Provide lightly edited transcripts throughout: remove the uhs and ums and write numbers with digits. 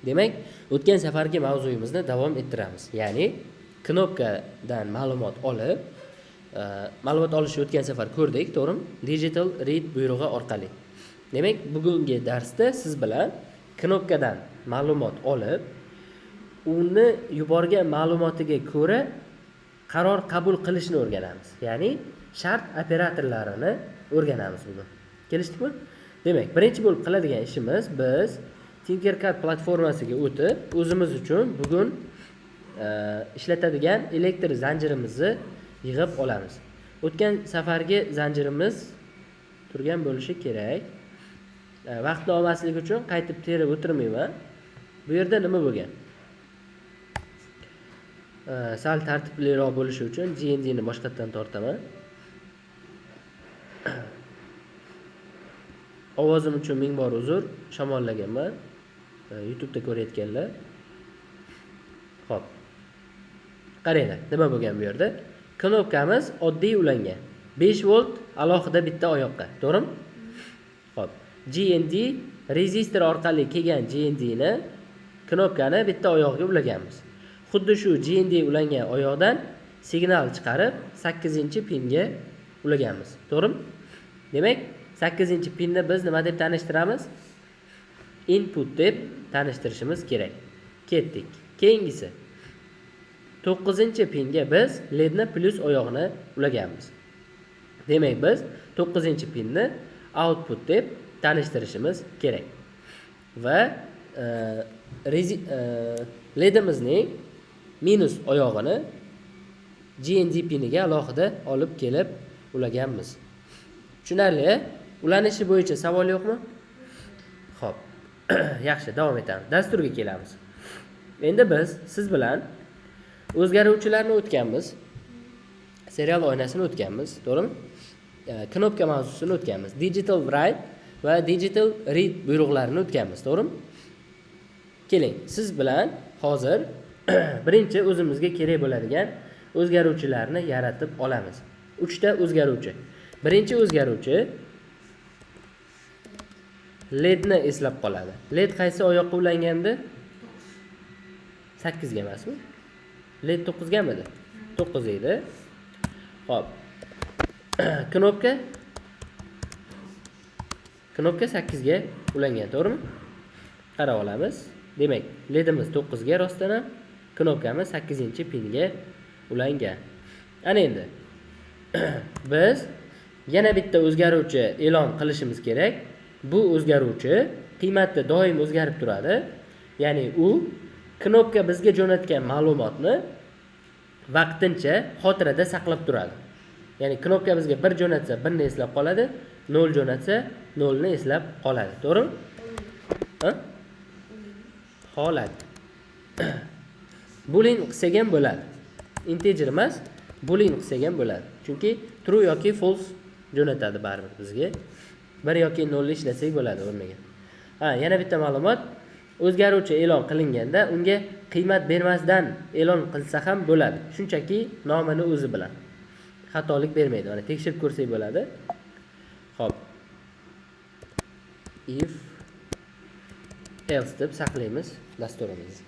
Demak, o'tgan safargi mavzuyimizni davom ettiramiz. Ya'ni knopkadan ma'lumot olib, ma'lumot olishni o'tgan safar ko'rdik, to'g'rimi? Digital read buyrug'i orqali. Demak, bugungi darsda siz bilan knopkadan ma'lumot olib, uni yuborgan ma'lumotiga ko'ra qaror qabul qilishni o'rganamiz. Ya'ni shart operatorlarini o'rganamiz bugun. Kelishdikmi? Demak, birinchi bo'lib qiladigan ishimiz biz Tinkercad platformasiga o'tib, o'zimiz uchun bugun ishlatadigan elektr zanjirimizni yig'ib olamiz. O'tgan safargi zanjirimiz turgan bo'lishi kerak. Vaqtni olmaslik uchun qaytib terib o'tirmayman. Bu yerda nima bo'lgan? Sal tartibliroq bo'lishi uchun GND ni boshqatdan tortaman. Ovozim uchun ming bor uzr, shamollaganman. YouTube da ko'rayotganlar. Xo'p. Qaranglar, nima bo'lgan bu yerda? Knopkamiz oddiy ulangan. 5 volt alohida bitta oyoqqa, to'g'rimi? Xo'p. GND rezistor orqali kelgan GND ni knopkani bitta oyog'iga ulaganmiz. Xuddi shu GND ulangan oyoqdan signal chiqarib 8-pinga ulaganmiz. To'g'rimi? Demak, 8-pinni biz nima deb tanishtiramiz? Input deb tanishtirishimiz kerak. Ketdik. Keyingisi 9-pinga biz ledni plus oyog'ini ulaganmiz. Demak, biz 9-pinni output deb tanishtirishimiz kerak. Va ledimizning minus oyog'ini GND piniga alohida olib kelib ulaganmiz. Tushunarli? Ulanishi bo'yicha savol yo'qmi? Xo'p. Yaxshi, davom etamiz. Dasturga kelamiz. Endi biz siz bilan o'zgaruvchilarni o'tganmiz. Serial oynasini o'tganmiz, to'g'rimi? Knopka mavzusini o'tganmiz. Digital write va digital read buyruqlarini o'tganmiz, to'g'rimi? Keling, siz bilan hozir birinchi o'zimizga kerak bo'ladigan o'zgaruvchilarni yaratib olamiz. 3 ta o'zgaruvchi. Birinchi o'zgaruvchi ledni eslab qoladi. Led qaysi oyoqqa ulangandi? 8 ga emasmi? Led 9 gamidi? 9 edi. Xo'p. Knopka 8 ga ulangan, to'g'rimi? Qarab olamiz. Demak, ledimiz 9 ga rostdan ham, knopkamiz 8-pinga ulangan. Ana endi biz yana bitta o'zgaruvchi e'lon qilishimiz kerak. Bu o'zgaruvchi qiymati doim o'zgarib turadi. Ya'ni u knopka bizga jo'natgan ma'lumotni vaqtincha xotirada saqlab turadi. Ya'ni knopka bizga 1 jo'natsa 1 ni eslab qoladi, 0 jo'natsa 0 ni eslab qoladi. To'g'rimi? Holat. Boolean qilsak ham bo'ladi. Integer emas, boolean qilsak ham bo'ladi. Chunki true yoki false jo'natadi baribir bizga. 1 yoki 0 ni ishlasak bo'ladi o'rniga. Yana bitta ma'lumot. O'zgaruvchi e'lon qilinganda unga qiymat bermasdan e'lon qilsa ham bo'ladi. Shunchaki nomini o'zi bilan. Xatolik bermaydi. Mana tekshirib ko'rsak bo'ladi. Xo'p. If else deb saqlaymiz dasturimizni.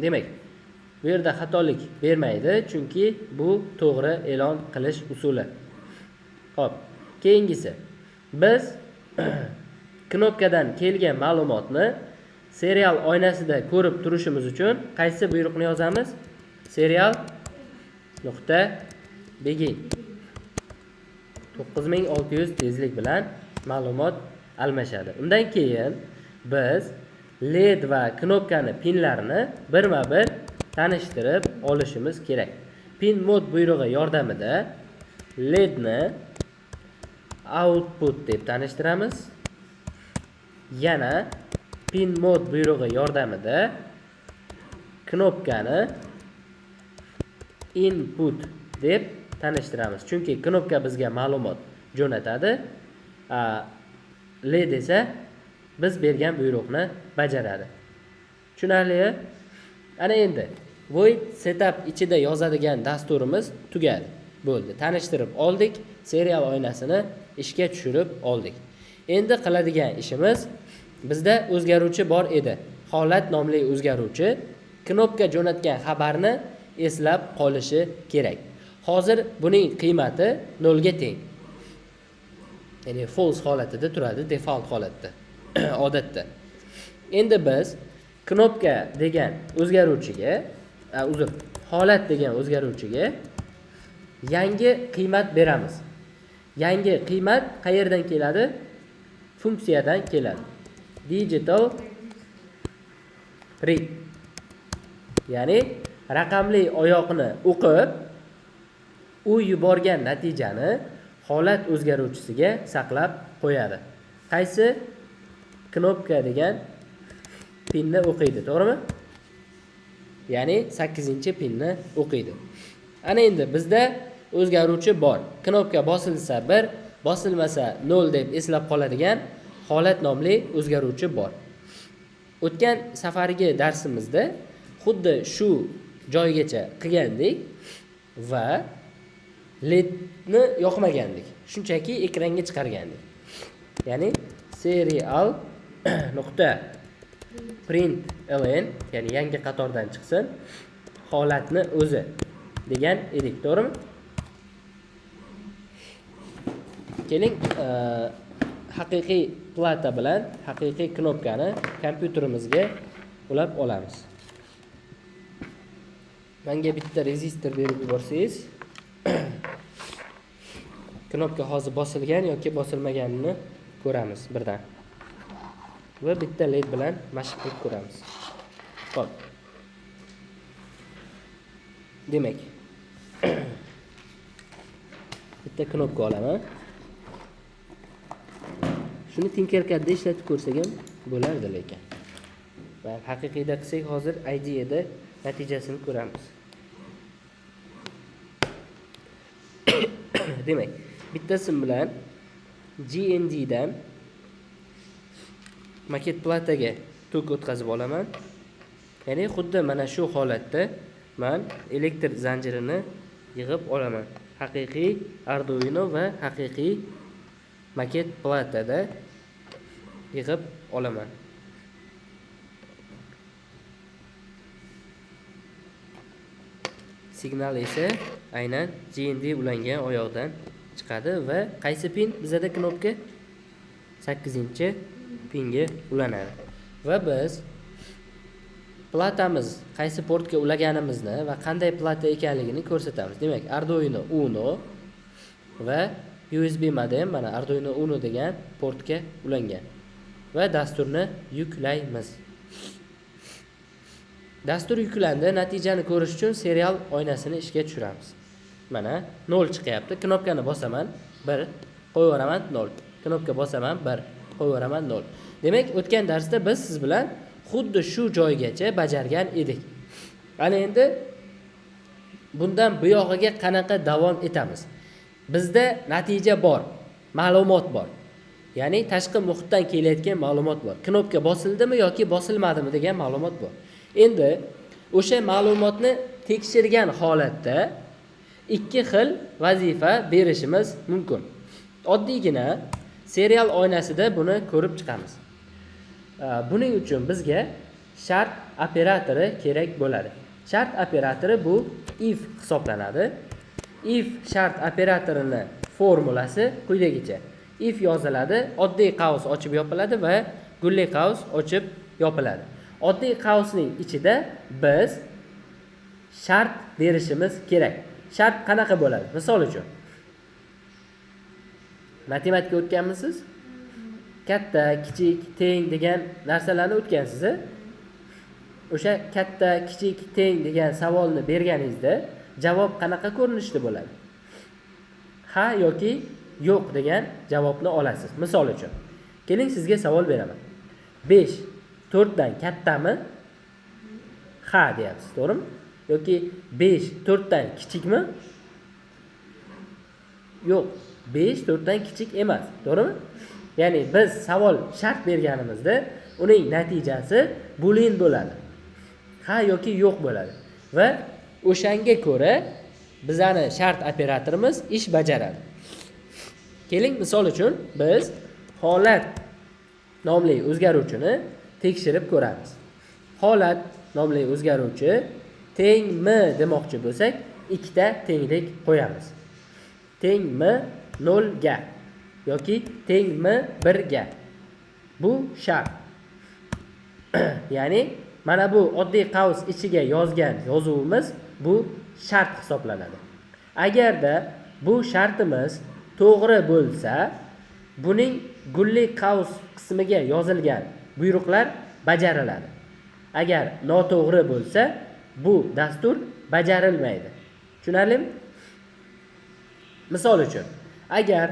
Demak, bu yerda xatolik bermaydi, chunki bu to'g'ri e'lon qilish usuli. Xo'p, keyingisi. Biz knopkadan kelgan ma'lumotni serial oynasida ko'rib turishimiz uchun qaysi buyruqni yozamiz? Serial.begin 9600 tezlik bilan ma'lumot almashadi. Undan keyin biz led va knopkani pinlarini birma-bir tanishtirib olishimiz kerak. Pin mod buyrug'i yordamida ledni output deb tanishtiramiz. Yana pin mod buyrug'i yordamida knopkani input deb tanishtiramiz. Chunki knopka bizga ma'lumot jo'natadi. Led esa biz bergan buyruqni bajaradi. Tushunarli? Ana endi void setup ichida yozadigan dasturimiz tugadi. Bo'ldi. Tanishtirib oldik, serial oynasini ishga tushirib oldik. Endi qiladigan ishimiz, bizda o'zgaruvchi bor edi. Holat nomli o'zgaruvchi knopka jo'natgan xabarni eslab qolishi kerak. Hozir buning qiymati 0 ga teng. Ya'ni false holatida turadi, default holatda, odatda. Endi biz knopka degan o'zgaruvchiga, holat degan o'zgaruvchiga yangi qiymat beramiz. Yangi qiymat qayerdan keladi? Funksiyadan keladi. Digital read. Ya'ni raqamli oyoqni o'qib, u yuborgan natijani holat o'zgaruvchisiga saqlab qo'yadi. Qaysi knopka degan pinni o'qiydi, to'g'rimi? Ya'ni 8-pinni o'qiydi. Ana endi bizda o'zgaruvchi bor. Knopka bosilsa 1, bosilmasa 0 deb eslab qoladigan holat nomli o'zgaruvchi bor. O'tgan safargi darsimizda xuddi shu joygacha qilgandik va ledni yoqmagandik. Shunchaki ekranga chiqargandik. Ya'ni serial nuqta print ln, ya'ni yangi qatordan chiqsin, holatni o'zi degan edik, to'g'rimi? Keling, haqiqiy plata bilan haqiqiy knopkani kompyuterimizga ulab olamiz. Menga bitta rezistor berib yuborsangiz, knopka hozir bosilgan yoki bosilmaganini ko'ramiz birdan. Va bitta led bilan mashq qilib ko'ramiz. Xo'p. Demak, bitta knopka olaman. Shuni Tinkercadda ishlatib ko'rsak ham bo'lardi lekin. Va haqiqiyda qilsak hozir IDE'da natijasini ko'ramiz. Demak, bittasi bilan GND dan maket plataga tok o'tkazib olaman. Ya'ni xuddi mana shu holatda men elektr zanjirini yig'ib olaman. Haqiqiy Arduino va haqiqiy maket platada yig'ib olaman. Signal esa aynan GND ulangan oyoqdan chiqadi va qaysi pin bizada knopka 8-pinga ulanadi. Va biz platamiz qaysi portga ulaganimizni va qanday plata ekanligini ko'rsatamiz. Demak, Arduino Uno va USB modem mana Arduino Uno degan portga ulangan. Va dasturni yuklaymiz. Dastur yuklandi. Natijani ko'rish uchun serial oynasini ishga tushiramiz. Mana 0 chiqyapti. Knopkani bosaman 1, qo'yaveraman 0. Knopka bosaman 1, qo'yaveraman 0. Demak, o'tgan darsda biz siz bilan xuddi shu joygacha bajargan edik. Ana endi bundan bu yog'iga qanaqa davom etamiz? Bizda natija bor, ma'lumot bor. Ya'ni tashqi muhitdan kelayotgan ma'lumot bor. Knopka bosildimi yoki bosilmadimi degan ma'lumot bor. Endi o'sha ma'lumotni tekshirgan holatda ikki xil vazifa berishimiz mumkin. Oddiygina serial oynasida buni ko'rib chiqamiz. Buning uchun bizga shart operatori kerak bo'ladi. Shart operatori bu if hisoblanadi. If shart operatorining formulasi quyidagicha. If yoziladi, oddiy qavs ochib yopiladi va gulli qavs ochib yopiladi. Oddiy qavsning ichida biz shart berishimiz kerak. Shart qanaqa bo'ladi? Misol uchun, matematika o'tganmisiz? Katta, kichik, teng degan narsalarni o'tgansiz. O'sha katta, kichik, teng degan savolni berganingizda javob qanaqa ko'rinishda bo'ladi? Ha yoki yo'q degan javobni olasiz. Misol uchun, keling sizga savol beraman. 5 4 dan kattami? Ha deyapsiz, to'g'rimi? Yoki 5 4 dan kichikmi? Yo'q, 5 4 dan kichik emas, to'g'rimi? Ya'ni biz savol shart berganimizda uning natijasi boolean bo'ladi. Ha yoki yo'q bo'ladi. Va o'shanga ko'ra bizning shart operatorimiz ish bajaradi. Keling, misol uchun biz holat nomli o'zgaruvchini tekshirib ko'ramiz. Holat nomli o'zgaruvchi tengmi demoqchi bo'lsak, ikkita tenglik qo'yamiz. Tengmi 0 ga yoki tengmi 1 ga. Bu shart. Ya'ni mana bu oddiy qavs ichiga yozgan yozuvimiz bu shart hisoblanadi. Agarda bu shartimiz to'g'ri bo'lsa, buning gulli qavs qismiga yozilgan buyruqlar bajariladi. Agar noto'g'ri bo'lsa, bu dastur bajarilmaydi. Tushunarlimi? Misol uchun, agar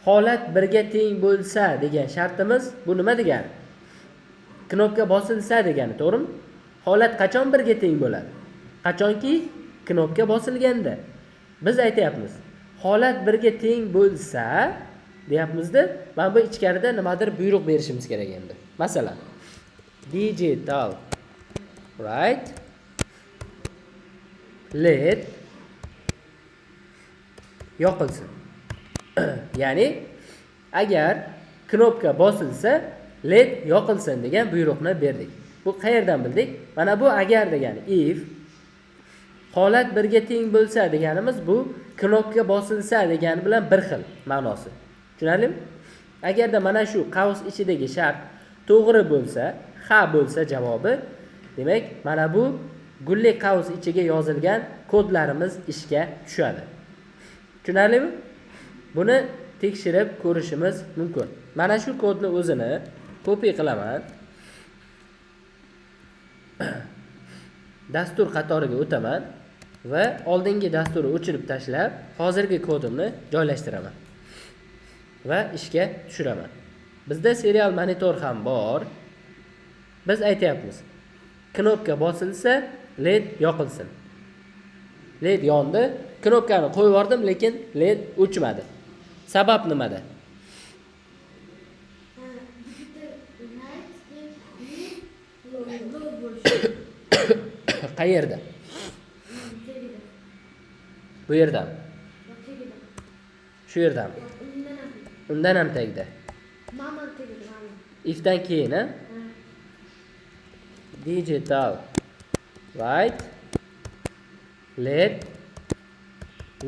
holat 1 ga teng bo'lsa degan shartimiz bu nima degani? Knopka bosilsa degani, to'g'rimi? Holat qachon 1 ga teng bo'ladi? Qachonki knopka bosilganda. Biz aytayapmiz, holat 1 ga teng bo'lsa deyapmizda, mana bu ichkarida nimadir buyruq berishimiz kerak endi. Masalan, digital right led yoqilsin. Ya'ni agar knopka bosilsa led yoqilsin degan buyruqni berdik. Bu qayerdan bildik? Mana bu agar degani if holat 1 ga teng bo'lsa deganimiz bu knopka bosilsa degani bilan bir xil ma'nosi. Tushunarlimi? Agarda mana shu qavs ichidagi shart to'g'ri bo'lsa, ha bo'lsa javobi, demak mana bu gulli qavs ichiga yozilgan kodlarimiz ishga tushadi. Tushunarlimi? Buni tekshirib ko'rishimiz mumkin. Mana shu kodni o'zini copy qilaman. Dastur qatoriga o'taman va oldingi dasturni o'chirib tashlab, hozirgi kodimni joylashtiraman va ishga tushiraman. Bizda serial monitor ham bor. Biz aytayapmiz, knopka bosilsa led yoqilsin. Led yondi, knopkani qo'yib yubordim, lekin led o'chmadi. Sabab nimada? Qayerda? Bu yerdan. Shu yerdan. Undan ham tagida. Ifdan keyin, ha? Digital right led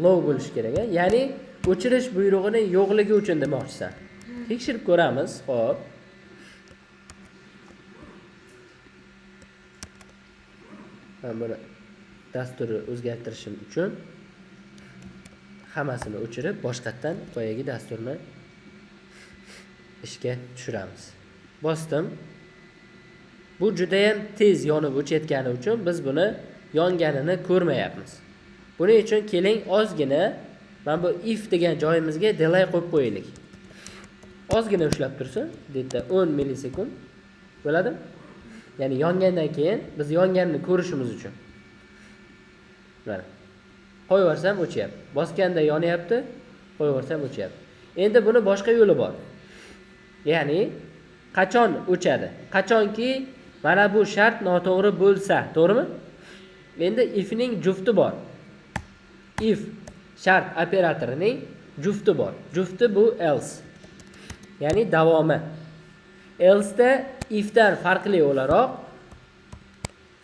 low bo'lishi kerak, ha? Ya'ni o'chirish buyrug'ining yo'qligi uchun demoqchisan. Tekshirib ko'ramiz, xo'p. Men buni dasturni o'zgartirishim uchun hammasini o'chirib, boshqatdan boyagi dasturni ishga tushiramiz. Bosdim. Bu juda ham tez yonib o'chayotgani uchun biz buni yonganini ko'rmayapmiz. Buning uchun keling ozgina mana bu if degan joyimizga delay qo'yib qo'yaylik. Ozgina ushlab tursin, deydi 10 millisekund. Bo'ladimi? Ya'ni yongandan keyin biz yonganini ko'rishimiz uchun. Mana. Qo'yib yuborsam o'chyapti. Bosganda yonyapti, qo'yib yuborsam o'chyapti. Endi buni boshqa yo'li bor. Ya'ni qachon o'chadi? Qachonki mana bu shart noto'g'ri bo'lsa, to'g'rimi? Endi ifning jufti bor. If shart operatorining jufti bor. Jufti bu else. Ya'ni davomi. Else da ifdan farqli o'laroq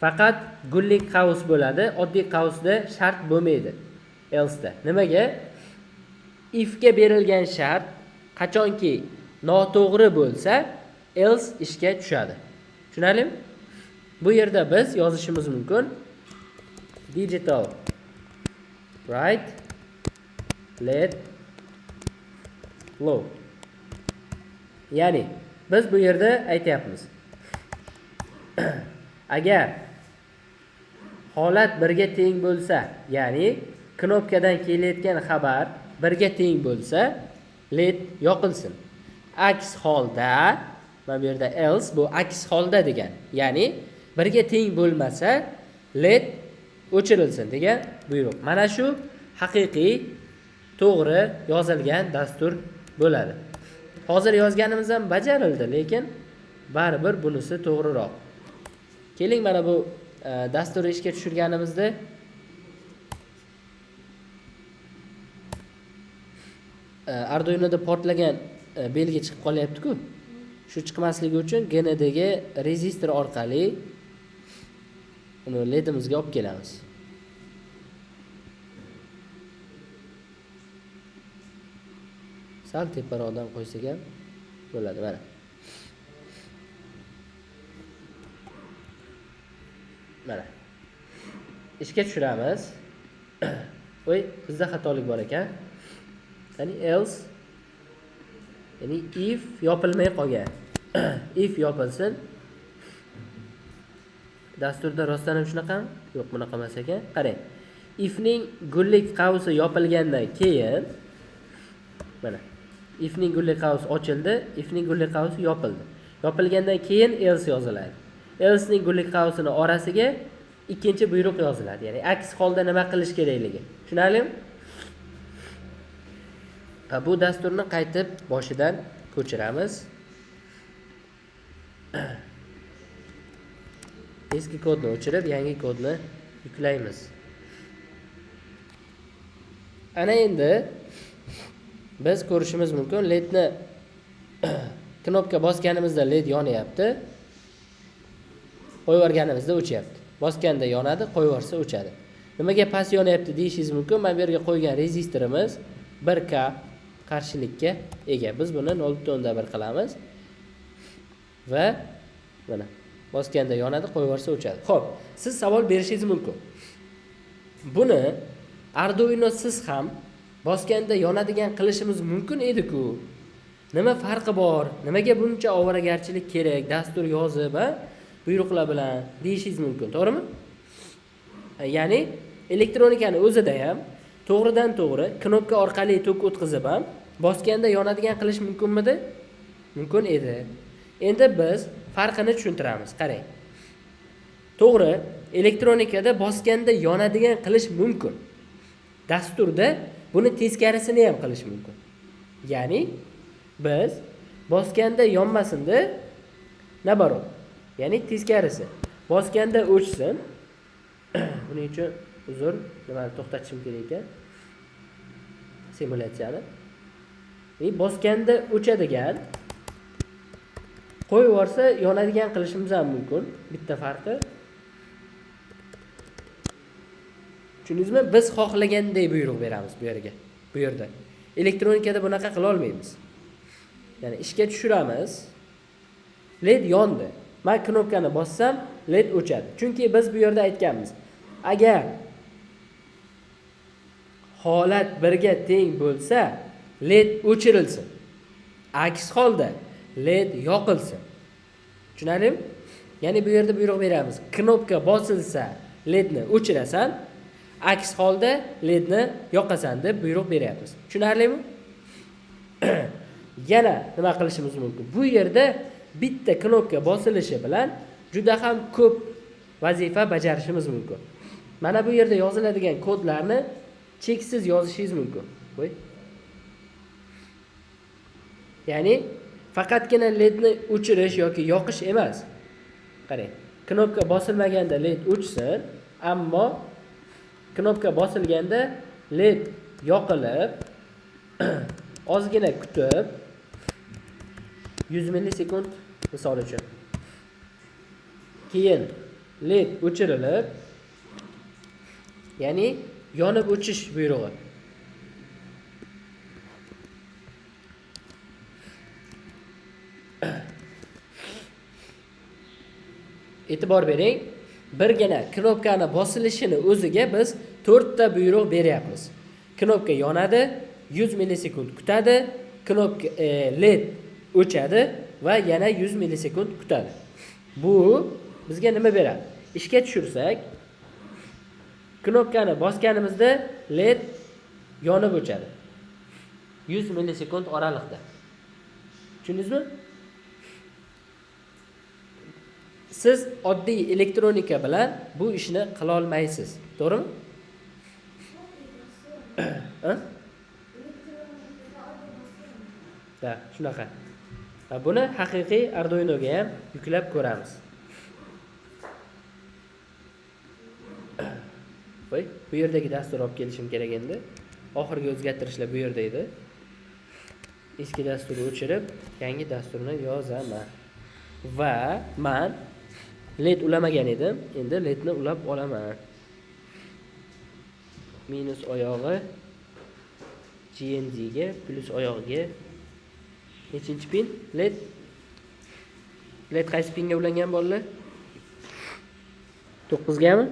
faqat gullik qavs bo'ladi. Oddiy qavsda shart bo'lmaydi. Else da. Nimaga? If ga berilgan shart qachonki noto'g'ri bo'lsa, else ishga tushadi. Tushunarlimi? Bu yerda biz yozishimiz mumkin. Digital right led low. Ya'ni biz bu yerda aytayapmiz. Agar holat 1 ga teng bo'lsa, ya'ni knopkadan kelayotgan xabar 1 ga teng bo'lsa, led yoqilsin. Aks holda, mana bu yerda else bu aks holda degan. Ya'ni 1 ga teng bo'lmasa, led o'chirilsin degan buyruq. Mana shu haqiqiy to'g'ri yozilgan dastur bo'ladi. Hozir yozganimiz ham bajarildi, lekin baribir bunisi to'g'riroq. Keling mana bu dasturni ishga tushirganimizda Arduino'da portlagan belgi chiqib qolyapti-ku. Shu chiqmasligi uchun GNDga rezistor orqali uni ledimizga olib kelamiz. Sal teparoqdan qo'ysak ham bo'ladi, mana. Mana. Ishga tushiramiz. Voy, bizda xatolik bor ekan. Ya'ni else, ya'ni if yopilmay qolgan. If yopilsin. Dasturda rostdan ham shunaqami? Yo'q, bunaqa emas ekan. Qarang. Ifning gullik qavsi yopilgandan keyin mana. Ifning gullik qavsi ochildi, ifning gullik qavsi yopildi. Yopilgandan keyin else yoziladi. Else ning gullik qavsini orasiga ikkinchi buyruq yoziladi. Ya'ni aks holda nima qilish kerakligi. Tushunarlimi? Bu dasturni qaytib boshidan ko'chiramiz. Eski kodni o'chirib, yangi kodni yuklaymiz. Ana endi biz ko'rishimiz mumkin, ledni knopka bosganimizda led yonyapti. Qo'yib yuborganimizda o'chyapti. Bosganda yonadi, qo'yib yuborsa o'chadi. Nimaga past yonyapti deyishingiz mumkin. Men bu yerga qo'ygan rezistorimiz 1K qarshilikka ega. Biz buni 0.1 qilamiz. Va mana bosganda yonadi, qo'yib yuborsa o'chadi. Xo'p, siz savol berishingiz mumkin. Buni Arduino siz ham bosganda yonadigan qilishimiz mumkin edi-ku. Nima farqi bor? Nimaga buncha ovoragarchilik kerak? Dastur yozib, buyruqlar bilan deyishingiz mumkin, to'g'rimi? Ya'ni elektronikani o'zida ham to'g'ridan to'g'ri knopka orqali tok o'tkazib ham bosganda yonadigan qilish mumkinmidi? Mumkin edi. Endi biz farqini tushuntiramiz. Qarang. To'g'ri, elektronikada bosganda yonadigan qilish mumkin. Dasturda buni teskarisini ham qilish mumkin. Ya'ni biz bosganda yonmasin-da, nabaroq. Ya'ni teskarisi. Bosganda o'chsin. Buning uchun uzr, nimani to'xtatishim kerak ekan. Simulyatsiyani. Bosganda o'chadigan, qo'yib yuborsa yonadigan qilishimiz ham mumkin. Bitta farqi. Tushundingizmi? Biz xohlaganday buyruq beramiz bu yerga. Bu yerda. Elektronikada bunaqa qila olmaymiz. Ya'ni ishga tushiramiz. LED yondi. Men knopkani bossam, LED o'chadi. Chunki biz bu yerda aytganmiz. Agar holat 1 ga teng bo'lsa, LED o'chirilsin. Aks holda LED yoqilsin. Tushunarlimi? Ya'ni bu yerda buyruq beramiz. Knopka bosilsa, LEDni o'chirasan, aks holda LEDni yoqasan deb buyruq beryapmiz. Tushunarlimi? Yana nima qilishimiz mumkin? Bu yerda bitta knopka bosilishi bilan juda ham ko'p vazifa bajarishimiz mumkin. Mana bu yerda yoziladigan kodlarni cheksiz yozishingiz mumkin. Qo'y. Ya'ni faqatgina LEDni o'chirish yoki yoqish emas. Qarang, knopka bosilmaganda LED o'chsin, ammo knopka bosilganda LED yoqilib, ozgina kutib 100 millisekund misol uchun. Keyin LED o'chirilib, ya'ni yonib o'chish buyrug'i. E'tibor bering, birgina knopkani bosilishini o'ziga biz 4 ta buyruq beryapmiz. Knopka yonadi, 100 millisekund kutadi, knopka LED o'chadi va yana 100 millisekund kutadi. Bu bizga nima beradi? Ishga tushirsak, knopkani bosganimizda LED yonib o'chadi. 100 millisekund oralig'ida. Tushundingizmi? Siz oddiy elektronika bilan bu ishni qila olmaysiz. To'g'rimi? Da, shunaqa. Buni haqiqiy Arduinoga ham yuklab ko'ramiz. Voy, bu yerdagi dastur olib kelishim kerak endi. Oxirgi o'zgartirishlar bu yerda edi. eski dasturni o'chirib, yangi dasturni yozaman. Va men led ulamagan edim, endi ledni ulab olaman. Minus oyog'i GND ga, plus oyog'iga nechinchi pin? Led qaysi pinga ulangan bolalar? 9 gami?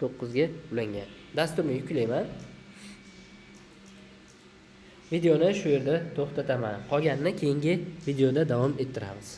9 ga ulangan. Dasturni yuklayman. Videoni shu yerda to'xtataman. Qolganini keyingi videoda davom ettiramiz.